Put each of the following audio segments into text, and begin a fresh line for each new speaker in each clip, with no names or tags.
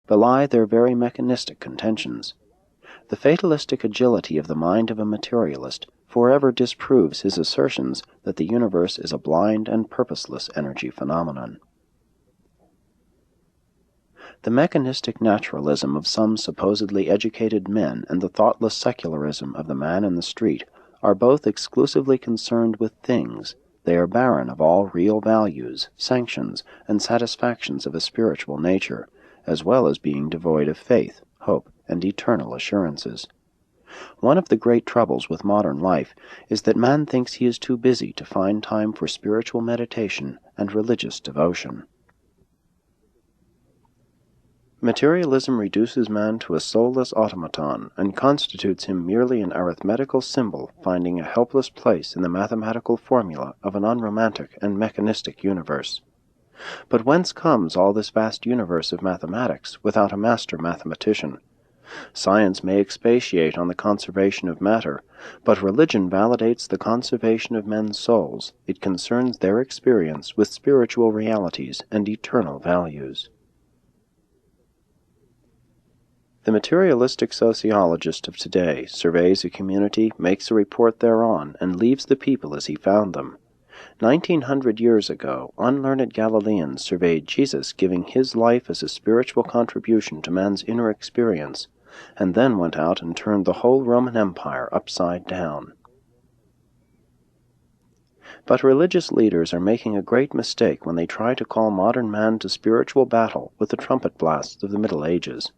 belie their very mechanistic contentions. The fatalistic agility of the mind of a materialist forever disproves his assertions that the universe is a blind and purposeless energy phenomenon. The mechanistic naturalism of some supposedly educated men and the thoughtless secularism of the man in the street are both exclusively concerned with things. They are barren of all real values, sanctions, and satisfactions of a spiritual nature, as well as being devoid of faith, hope, and eternal assurances. One of the great troubles with modern life is that man thinks he is too busy to find time for spiritual meditation and religious devotion. Materialism reduces man to a soulless automaton and constitutes him merely an arithmetical symbol finding a helpless place in the mathematical formula of an unromantic and mechanistic universe. But whence comes all this vast universe of mathematics without a master mathematician? Science may expatiate on the conservation of matter, but religion validates the conservation of men's souls. It concerns their experience with spiritual realities and eternal values. The materialistic sociologist of today surveys a community, makes a report thereon, and leaves the people as he found them. 1900 years ago, unlearned Galileans surveyed Jesus giving his life as a spiritual contribution to man's inner experience, and then went out and turned the whole Roman Empire upside down. But religious leaders are making a great mistake when they try to call modern man to spiritual battle with the trumpet blasts of the Middle Ages.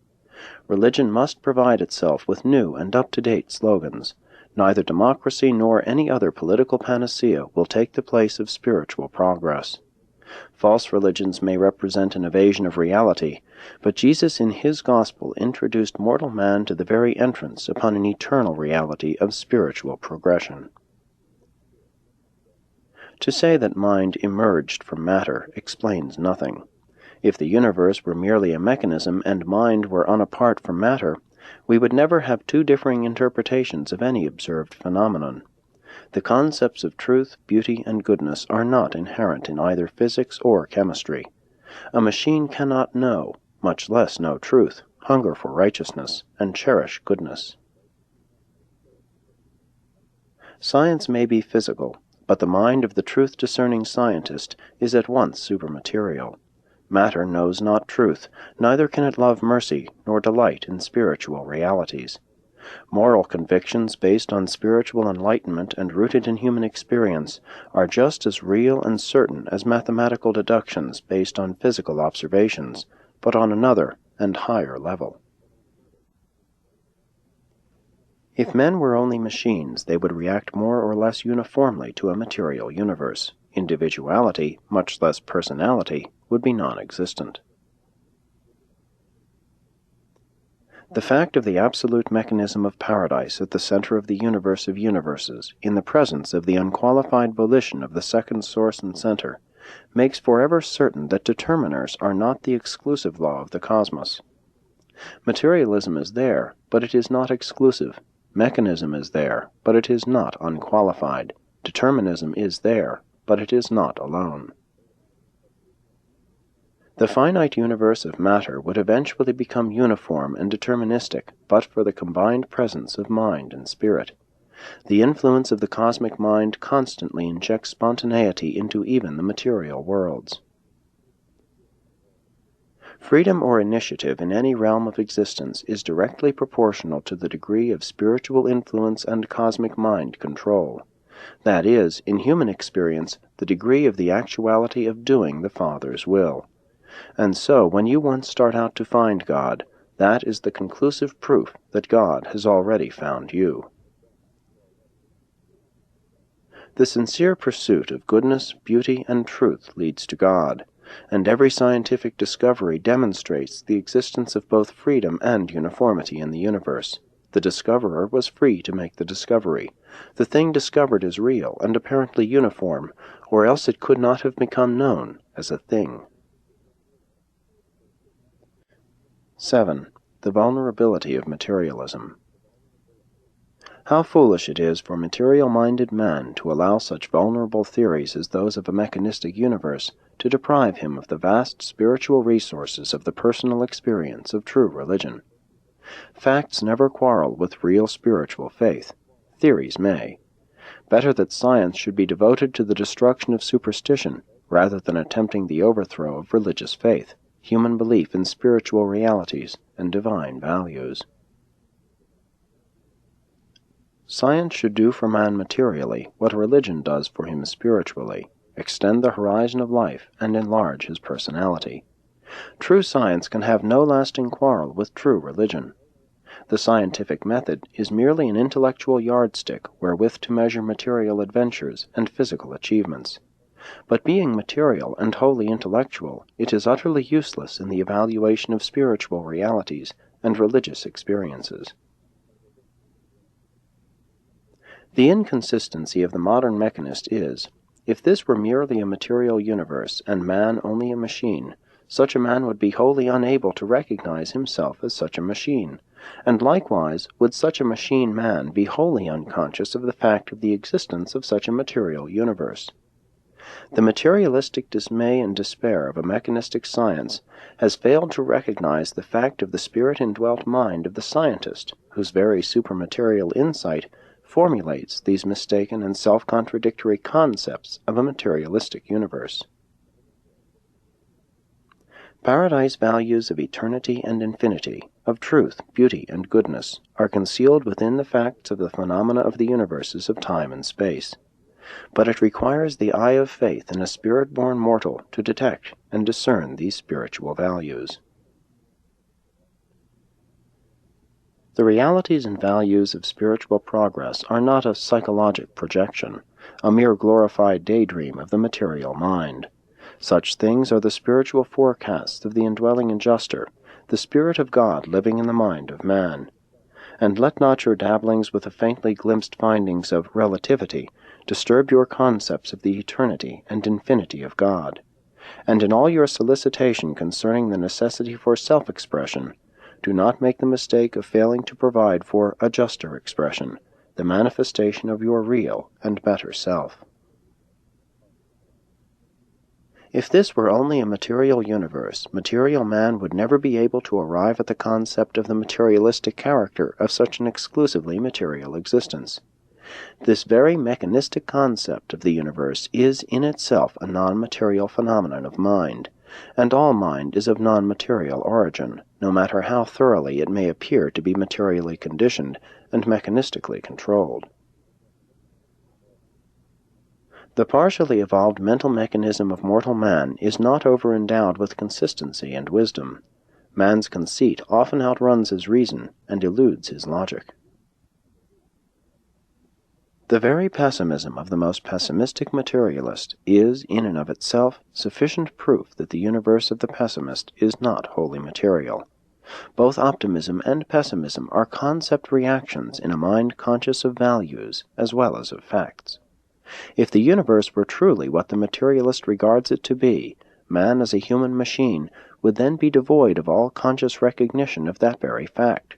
Religion must provide itself with new and up-to-date slogans. Neither democracy nor any other political panacea will take the place of spiritual progress. False religions may represent an evasion of reality, but Jesus in his gospel introduced mortal man to the very entrance upon an eternal reality of spiritual progression. To say that mind emerged from matter explains nothing. If the universe were merely a mechanism and mind were unapart from matter, we would never have two differing interpretations of any observed phenomenon. The concepts of truth, beauty, and goodness are not inherent in either physics or chemistry. A machine cannot know, much less know truth, hunger for righteousness, and cherish goodness. Science may be physical, but the mind of the truth-discerning scientist is at once supermaterial. Matter knows not truth, neither can it love mercy, nor delight in spiritual realities. Moral convictions based on spiritual enlightenment and rooted in human experience are just as real and certain as mathematical deductions based on physical observations, but on another and higher level. If men were only machines, they would react more or less uniformly to a material universe. Individuality, much less personality, would be non-existent. The fact of the absolute mechanism of paradise at the center of the universe of universes, in the presence of the unqualified volition of the second source and center, makes forever certain that determiners are not the exclusive law of the cosmos. Materialism is there, but it is not exclusive. Mechanism is there, but it is not unqualified. Determinism is there, but it is not alone. The finite universe of matter would eventually become uniform and deterministic but for the combined presence of mind and spirit. The influence of the cosmic mind constantly injects spontaneity into even the material worlds. Freedom or initiative in any realm of existence is directly proportional to the degree of spiritual influence and cosmic mind control. That is, in human experience, the degree of the actuality of doing the Father's will. And so, when you once start out to find God, that is the conclusive proof that God has already found you. The sincere pursuit of goodness, beauty, and truth leads to God, and every scientific discovery demonstrates the existence of both freedom and uniformity in the universe. The discoverer was free to make the discovery. The thing discovered is real and apparently uniform, or else it could not have become known as a thing. 7. The vulnerability of materialism. How foolish it is for material-minded man to allow such vulnerable theories as those of a mechanistic universe to deprive him of the vast spiritual resources of the personal experience of true religion. Facts never quarrel with real spiritual faith. Theories may. Better that science should be devoted to the destruction of superstition rather than attempting the overthrow of religious faith, human belief in spiritual realities, and divine values. Science should do for man materially what religion does for him spiritually, extend the horizon of life and enlarge his personality. True science can have no lasting quarrel with true religion. The scientific method is merely an intellectual yardstick wherewith to measure material adventures and physical achievements. But being material and wholly intellectual, it is utterly useless in the evaluation of spiritual realities and religious experiences. The inconsistency of the modern mechanist is, if this were merely a material universe and man only a machine, such a man would be wholly unable to recognize himself as such a machine, and likewise would such a machine man be wholly unconscious of the fact of the existence of such a material universe. The materialistic dismay and despair of a mechanistic science has failed to recognize the fact of the spirit-indwelt mind of the scientist, whose very supermaterial insight formulates these mistaken and self-contradictory concepts of a materialistic universe. Paradise values of eternity and infinity, of truth, beauty, and goodness, are concealed within the facts of the phenomena of the universes of time and space. But it requires the eye of faith in a spirit-born mortal to detect and discern these spiritual values. The realities and values of spiritual progress are not a psychologic projection, a mere glorified daydream of the material mind. Such things are the spiritual forecasts of the indwelling adjuster, the Spirit of God living in the mind of man. And let not your dabblings with the faintly glimpsed findings of relativity disturb your concepts of the eternity and infinity of God. And in all your solicitation concerning the necessity for self-expression, do not make the mistake of failing to provide for a juster expression, the manifestation of your real and better self. If this were only a material universe, material man would never be able to arrive at the concept of the materialistic character of such an exclusively material existence. This very mechanistic concept of the universe is in itself a non-material phenomenon of mind, and all mind is of non-material origin, no matter how thoroughly it may appear to be materially conditioned and mechanistically controlled. The partially evolved mental mechanism of mortal man is not over-endowed with consistency and wisdom. Man's conceit often outruns his reason and eludes his logic. The very pessimism of the most pessimistic materialist is, in and of itself, sufficient proof that the universe of the pessimist is not wholly material. Both optimism and pessimism are concept reactions in a mind conscious of values as well as of facts. If the universe were truly what the materialist regards it to be, man as a human machine would then be devoid of all conscious recognition of that very fact.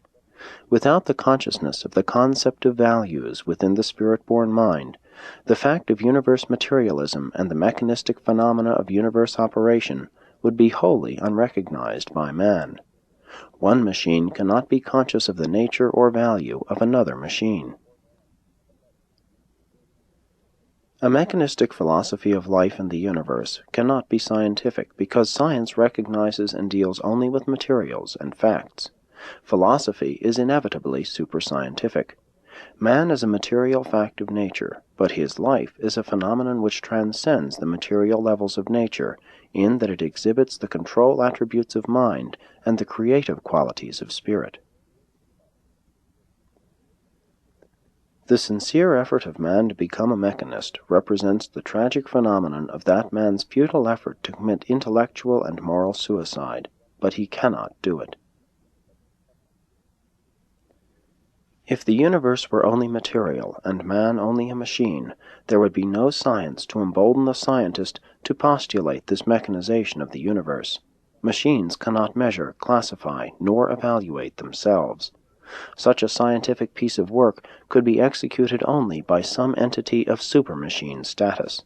Without the consciousness of the concept of values within the spirit-born mind, the fact of universe materialism and the mechanistic phenomena of universe operation would be wholly unrecognized by man. One machine cannot be conscious of the nature or value of another machine. A mechanistic philosophy of life and the universe cannot be scientific because science recognizes and deals only with materials and facts. Philosophy is inevitably superscientific. Man is a material fact of nature, but his life is a phenomenon which transcends the material levels of nature in that it exhibits the control attributes of mind and the creative qualities of spirit. The sincere effort of man to become a mechanist represents the tragic phenomenon of that man's futile effort to commit intellectual and moral suicide, but he cannot do it. If the universe were only material and man only a machine, there would be no science to embolden the scientist to postulate this mechanization of the universe. Machines cannot measure, classify, nor evaluate themselves. Such a scientific piece of work could be executed only by some entity of supermachine status.